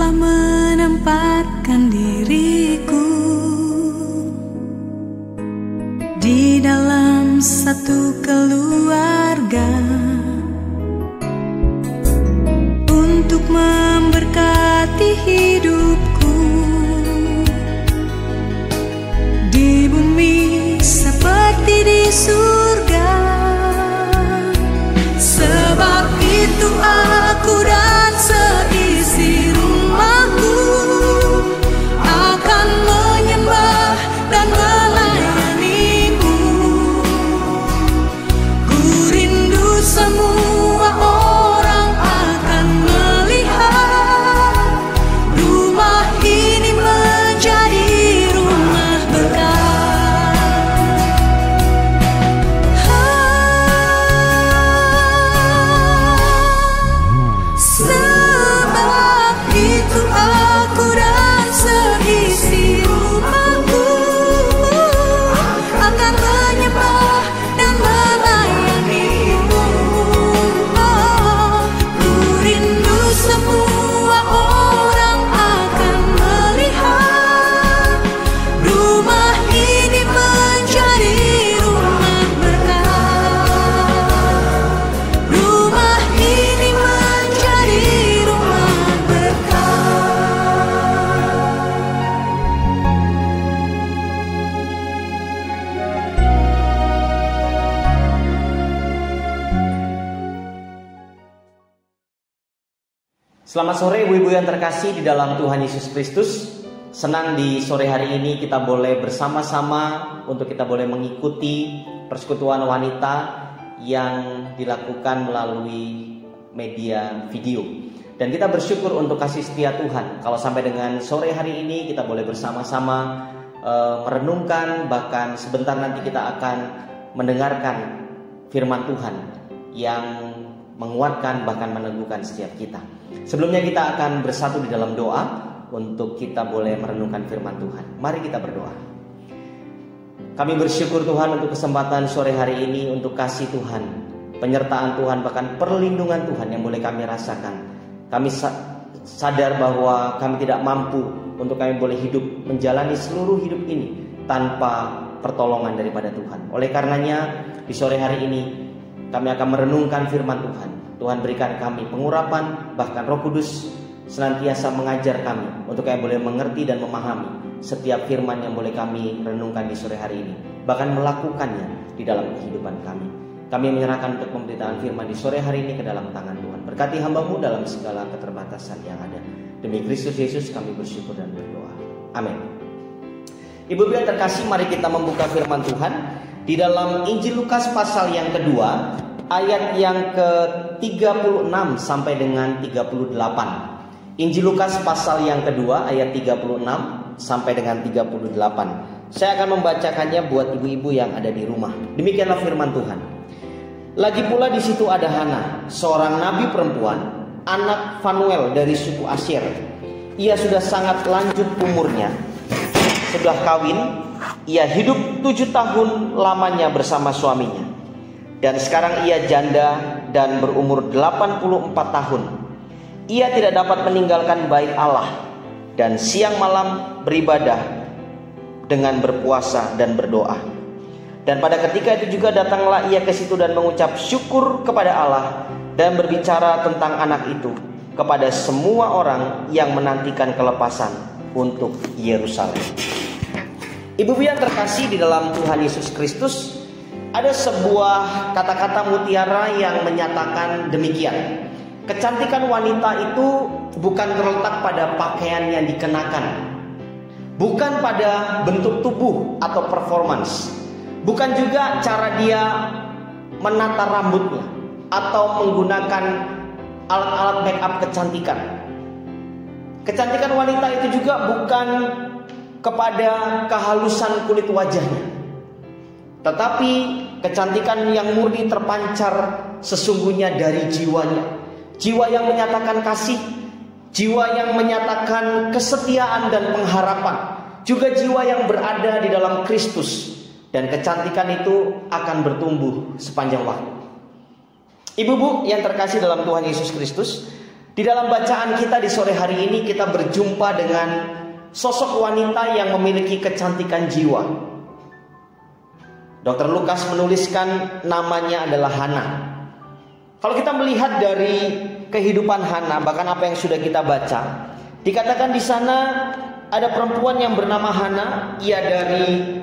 telah menempatkan diriku di dalam satu keluarga untuk memberkati hidupku di bumi seperti di surga. Sebab itu aku dan seisi rumahku akan menyembah dan melayanimu. Ku rindu semua orang akan melihat rumah ini menjadi rumah berkah. Sebab itu aku dan seisi rumahku akan menyembah dan melayanimu. Ku rindu semua orang akan melihat rumah ini menjadi rumah berkah. Rumah ini menjadi rumah berkah. Selamat sore ibu-ibu yang terkasih di dalam Tuhan Yesus Kristus. Senang di sore hari ini kita boleh bersama-sama untuk kita boleh mengikuti persekutuan wanita yang dilakukan melalui media video. Dan kita bersyukur untuk kasih setia Tuhan. Kalau sampai dengan sore hari ini kita boleh bersama-sama merenungkan, bahkan sebentar nanti kita akan mendengarkan firman Tuhan yang menguatkan bahkan meneguhkan setiap kita. Sebelumnya kita akan bersatu di dalam doa untuk kita boleh merenungkan firman Tuhan. Mari kita berdoa. Kami bersyukur Tuhan untuk kesempatan sore hari ini, untuk kasih Tuhan, penyertaan Tuhan, bahkan perlindungan Tuhan yang boleh kami rasakan. Kami sadar bahwa kami tidak mampu untuk kami boleh hidup, menjalani seluruh hidup ini tanpa pertolongan daripada Tuhan. Oleh karenanya di sore hari ini kami akan merenungkan firman Tuhan. Tuhan berikan kami pengurapan, bahkan Roh Kudus senantiasa mengajar kami untuk kami boleh mengerti dan memahami setiap firman yang boleh kami renungkan di sore hari ini, bahkan melakukannya di dalam kehidupan kami. Kami menyerahkan untuk pemberitaan firman di sore hari ini ke dalam tangan Tuhan. Berkati hamba-Mu dalam segala keterbatasan yang ada. Demi Kristus Yesus kami bersyukur dan berdoa. Amin. Ibu-ibu yang terkasih, mari kita membuka firman Tuhan di dalam Injil Lukas pasal yang kedua, ayat yang ke-36 sampai dengan 38. Injil Lukas pasal yang kedua ayat 36 sampai dengan 38. Saya akan membacakannya buat ibu-ibu yang ada di rumah. Demikianlah firman Tuhan. Lagi pula di situ ada Hana, seorang nabi perempuan, anak Fanuel dari suku Asyir. Ia sudah sangat lanjut umurnya, sudah kawin. Ia hidup 7 tahun lamanya bersama suaminya. Dan sekarang ia janda dan berumur 84 tahun. Ia tidak dapat meninggalkan bait Allah dan siang malam beribadah dengan berpuasa dan berdoa. Dan pada ketika itu juga datanglah ia ke situ dan mengucap syukur kepada Allah dan berbicara tentang anak itu kepada semua orang yang menantikan kelepasan untuk Yerusalem. Ibu-ibu yang terkasih di dalam Tuhan Yesus Kristus, ada sebuah kata-kata mutiara yang menyatakan demikian. Kecantikan wanita itu bukan terletak pada pakaian yang dikenakan, bukan pada bentuk tubuh atau performance, bukan juga cara dia menata rambutnya atau menggunakan alat-alat make up kecantikan. Kecantikan wanita itu juga bukan kepada kehalusan kulit wajahnya, tetapi kecantikan yang murni terpancar sesungguhnya dari jiwanya. Jiwa yang menyatakan kasih, jiwa yang menyatakan kesetiaan dan pengharapan, juga jiwa yang berada di dalam Kristus. Dan kecantikan itu akan bertumbuh sepanjang waktu. Ibu-ibu yang terkasih dalam Tuhan Yesus Kristus, Di dalam bacaan kita di sore hari ini kita berjumpa dengan sosok wanita yang memiliki kecantikan jiwa. Dr. Lukas menuliskan namanya adalah Hana. Kalau kita melihat dari kehidupan Hana, bahkan apa yang sudah kita baca, dikatakan di sana ada perempuan yang bernama Hana. Ia dari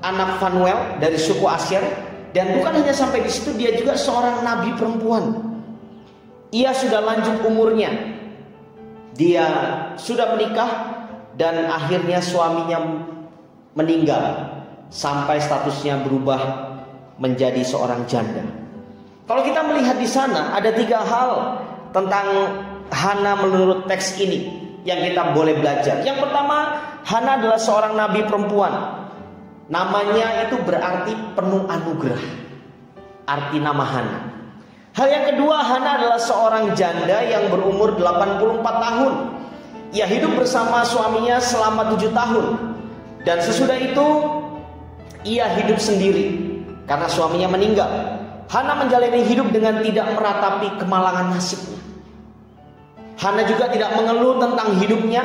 anak Fanuel, dari suku Asyer. Dan bukan hanya sampai di situ, dia juga seorang nabi perempuan. Ia sudah lanjut umurnya. Dia sudah menikah dan akhirnya suaminya meninggal sampai statusnya berubah menjadi seorang janda. Kalau kita melihat di sana ada 3 hal tentang Hana menurut teks ini yang kita boleh belajar. Yang pertama, Hana adalah seorang nabi perempuan. Namanya itu berarti penuh anugerah. Arti nama Hana. Hal yang kedua, Hana adalah seorang janda yang berumur 84 tahun. Ia hidup bersama suaminya selama 7 tahun. Dan sesudah itu ia hidup sendiri karena suaminya meninggal. Hana menjalani hidup dengan tidak meratapi kemalangan nasibnya. Hana juga tidak mengeluh tentang hidupnya.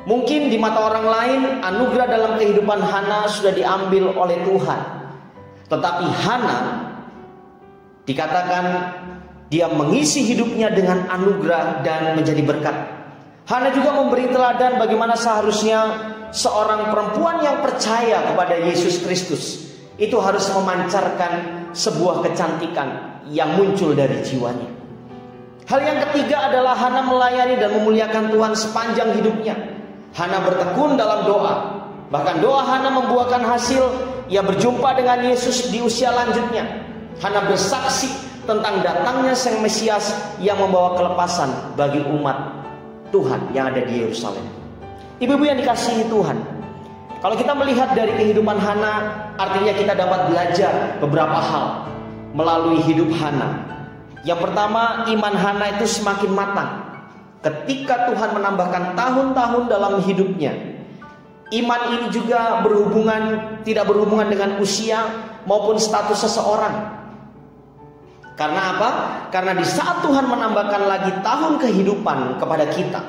Mungkin di mata orang lain anugerah dalam kehidupan Hana sudah diambil oleh Tuhan. Tetapi Hana dikatakan dia mengisi hidupnya dengan anugerah dan menjadi berkat. Hana juga memberi teladan bagaimana seharusnya seorang perempuan yang percaya kepada Yesus Kristus itu harus memancarkan sebuah kecantikan yang muncul dari jiwanya. Hal yang ketiga adalah Hana melayani dan memuliakan Tuhan sepanjang hidupnya. Hana bertekun dalam doa. Bahkan doa Hana membuahkan hasil. Ia berjumpa dengan Yesus di usia lanjutnya. Hana bersaksi tentang datangnya Sang Mesias yang membawa kelepasan bagi umat Tuhan yang ada di Yerusalem. Ibu-ibu yang dikasihi Tuhan, kalau kita melihat dari kehidupan Hana, artinya kita dapat belajar beberapa hal melalui hidup Hana. Yang pertama, iman Hana itu semakin matang ketika Tuhan menambahkan tahun-tahun dalam hidupnya. Iman ini juga tidak berhubungan dengan usia maupun status seseorang. Karena apa? Karena di saat Tuhan menambahkan lagi tahun kehidupan kepada kita,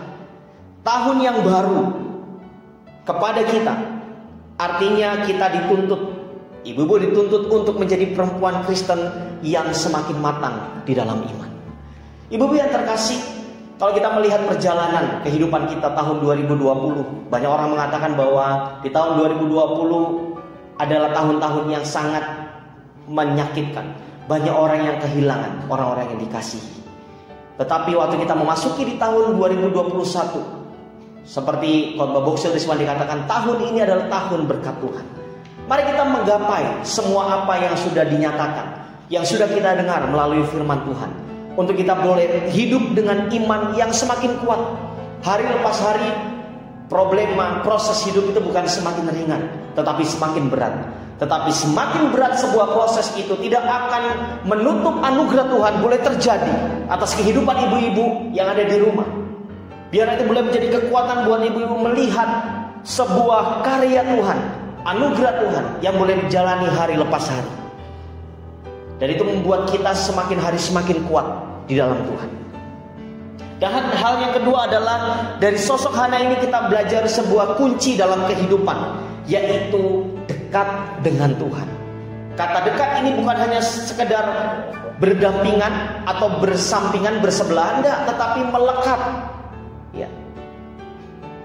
tahun yang baru kepada kita, artinya kita dituntut, ibu-ibu dituntut untuk menjadi perempuan Kristen yang semakin matang di dalam iman. Ibu-ibu yang terkasih, kalau kita melihat perjalanan kehidupan kita tahun 2020, banyak orang mengatakan bahwa di tahun 2020 adalah tahun-tahun yang sangat menyakitkan. Banyak orang yang kehilangan orang-orang yang dikasihi. Tetapi waktu kita memasuki di tahun 2021, seperti khotbah Boksil Risman dikatakan, tahun ini adalah tahun berkat Tuhan. Mari kita menggapai semua apa yang sudah dinyatakan, yang sudah kita dengar melalui firman Tuhan, untuk kita boleh hidup dengan iman yang semakin kuat. Hari lepas hari, proses hidup itu bukan semakin ringan, tetapi semakin berat. Tetapi semakin berat sebuah proses itu tidak akan menutup anugerah Tuhan boleh terjadi atas kehidupan ibu-ibu yang ada di rumah. Biar itu boleh menjadi kekuatan buat ibu-ibu melihat sebuah karya Tuhan, anugerah Tuhan yang boleh dijalani hari lepas hari. Dan itu membuat kita semakin hari semakin kuat di dalam Tuhan. Dan hal yang kedua adalah dari sosok Hana ini kita belajar sebuah kunci dalam kehidupan, yaitu dekat dengan Tuhan. Kata dekat ini bukan hanya sekedar berdampingan atau bersampingan bersebelahan, tetapi melekat. Ya.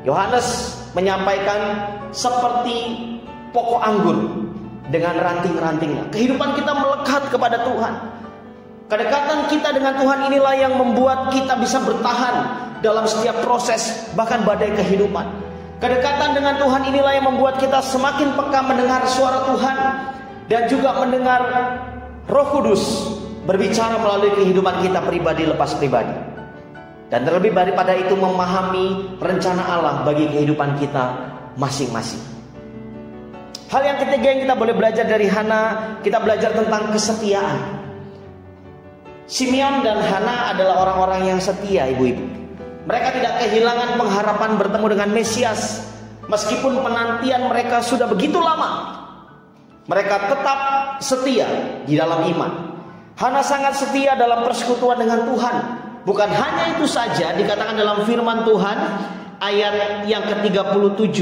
Yohanes menyampaikan seperti pokok anggur dengan ranting-rantingnya. Kehidupan kita melekat kepada Tuhan. Kedekatan kita dengan Tuhan inilah yang membuat kita bisa bertahan dalam setiap proses, bahkan badai kehidupan. Kedekatan dengan Tuhan inilah yang membuat kita semakin peka mendengar suara Tuhan, dan juga mendengar Roh Kudus berbicara melalui kehidupan kita pribadi lepas pribadi. Dan terlebih daripada itu memahami rencana Allah bagi kehidupan kita masing-masing. Hal yang ketiga yang kita boleh belajar dari Hana, kita belajar tentang kesetiaan. Simeon dan Hana adalah orang-orang yang setia, ibu-ibu. Mereka tidak kehilangan pengharapan bertemu dengan Mesias, meskipun penantian mereka sudah begitu lama. Mereka tetap setia di dalam iman. Hana sangat setia dalam persekutuan dengan Tuhan. Bukan hanya itu saja, dikatakan dalam firman Tuhan ayat yang ke-37.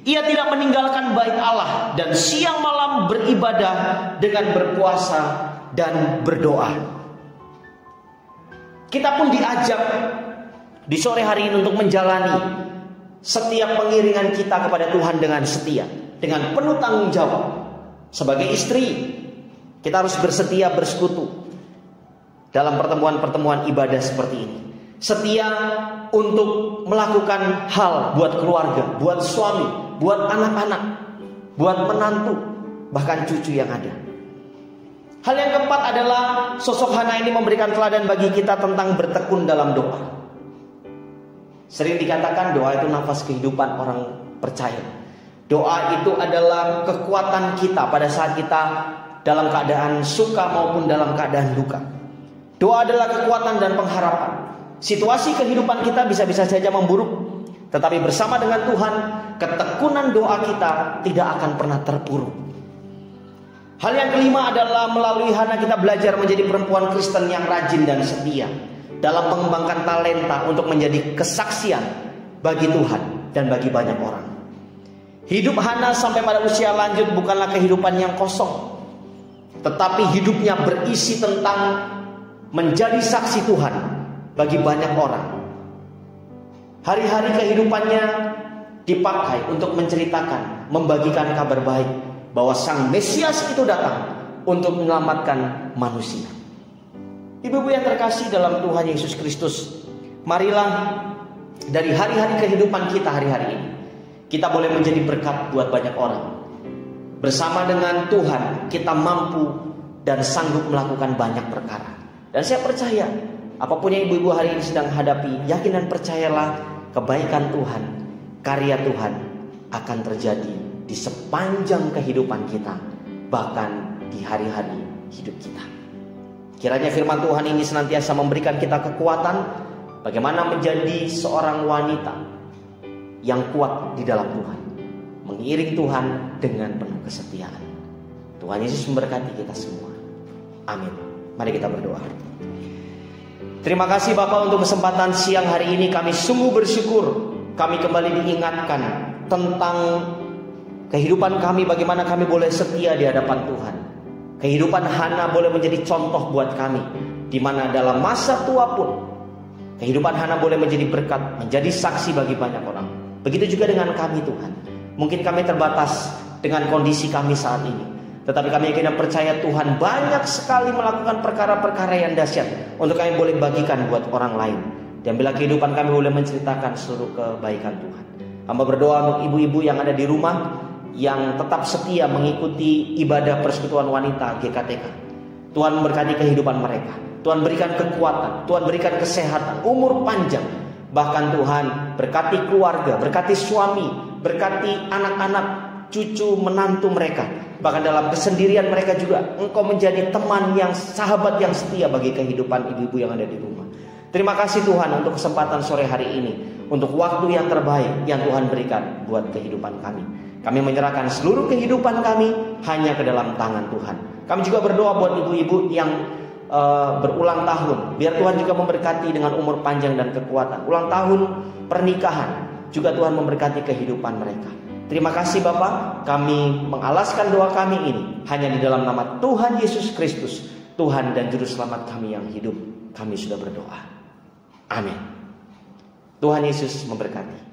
Ia tidak meninggalkan bait Allah dan siang malam beribadah dengan berpuasa dan berdoa. Kita pun diajak di sore hari ini untuk menjalani setiap pengiringan kita kepada Tuhan dengan setia, dengan penuh tanggung jawab. Sebagai istri, kita harus bersetia bersekutu dalam pertemuan-pertemuan ibadah seperti ini. Setia untuk melakukan hal buat keluarga, buat suami, buat anak-anak, buat menantu, bahkan cucu yang ada. Hal yang keempat adalah sosok Hana ini memberikan teladan bagi kita tentang bertekun dalam doa. Sering dikatakan doa itu nafas kehidupan orang percaya. Doa itu adalah kekuatan kita pada saat kita dalam keadaan suka maupun dalam keadaan duka. Doa adalah kekuatan dan pengharapan. Situasi kehidupan kita bisa-bisa saja memburuk, tetapi bersama dengan Tuhan, ketekunan doa kita tidak akan pernah terpuruk. Hal yang kelima adalah melalui Hana kita belajar menjadi perempuan Kristen yang rajin dan setia dalam mengembangkan talenta untuk menjadi kesaksian bagi Tuhan dan bagi banyak orang. Hidup Hana sampai pada usia lanjut bukanlah kehidupan yang kosong, tetapi hidupnya berisi tentang menjadi saksi Tuhan bagi banyak orang. Hari-hari kehidupannya dipakai untuk menceritakan, membagikan kabar baik bahwa Sang Mesias itu datang untuk menyelamatkan manusia. Ibu-ibu yang terkasih dalam Tuhan Yesus Kristus, marilah dari hari-hari kehidupan kita hari-hari ini, kita boleh menjadi berkat buat banyak orang. Bersama dengan Tuhan, kita mampu dan sanggup melakukan banyak perkara. Dan saya percaya, apapun yang ibu-ibu hari ini sedang hadapi, yakin dan percayalah kebaikan Tuhan, karya Tuhan akan terjadi di sepanjang kehidupan kita, bahkan di hari-hari hidup kita. Kiranya firman Tuhan ini senantiasa memberikan kita kekuatan bagaimana menjadi seorang wanita yang kuat di dalam Tuhan, mengiring Tuhan dengan penuh kesetiaan. Tuhan Yesus memberkati kita semua. Amin. Mari kita berdoa. Terima kasih Bapak untuk kesempatan siang hari ini. Kami sungguh bersyukur kami kembali diingatkan tentang kehidupan kami, bagaimana kami boleh setia di hadapan Tuhan. Kehidupan Hana boleh menjadi contoh buat kami, di mana dalam masa tua pun kehidupan Hana boleh menjadi berkat, menjadi saksi bagi banyak orang. Begitu juga dengan kami Tuhan. Mungkin kami terbatas dengan kondisi kami saat ini, tetapi kami yakin dan percaya Tuhan banyak sekali melakukan perkara-perkara yang dahsyat untuk kami boleh bagikan buat orang lain. Dan bila kehidupan kami boleh menceritakan seluruh kebaikan Tuhan. Hamba berdoa untuk ibu-ibu yang ada di rumah, yang tetap setia mengikuti ibadah persekutuan wanita GKTK. Tuhan memberkati kehidupan mereka. Tuhan berikan kekuatan, Tuhan berikan kesehatan, umur panjang. Bahkan Tuhan berkati keluarga, berkati suami, berkati anak-anak, cucu, menantu mereka. Bahkan dalam kesendirian mereka juga Engkau menjadi teman yang sahabat yang setia bagi kehidupan ibu-ibu yang ada di rumah. Terima kasih Tuhan untuk kesempatan sore hari ini, untuk waktu yang terbaik yang Tuhan berikan buat kehidupan kami. Kami menyerahkan seluruh kehidupan kami hanya ke dalam tangan Tuhan. Kami juga berdoa buat ibu-ibu yang berulang tahun, biar Tuhan juga memberkati dengan umur panjang dan kekuatan. Ulang tahun pernikahan juga Tuhan memberkati kehidupan mereka. Terima kasih Bapak, kami mengalaskan doa kami ini hanya di dalam nama Tuhan Yesus Kristus, Tuhan dan Juru Selamat kami yang hidup. Kami sudah berdoa. Amin. Tuhan Yesus memberkati.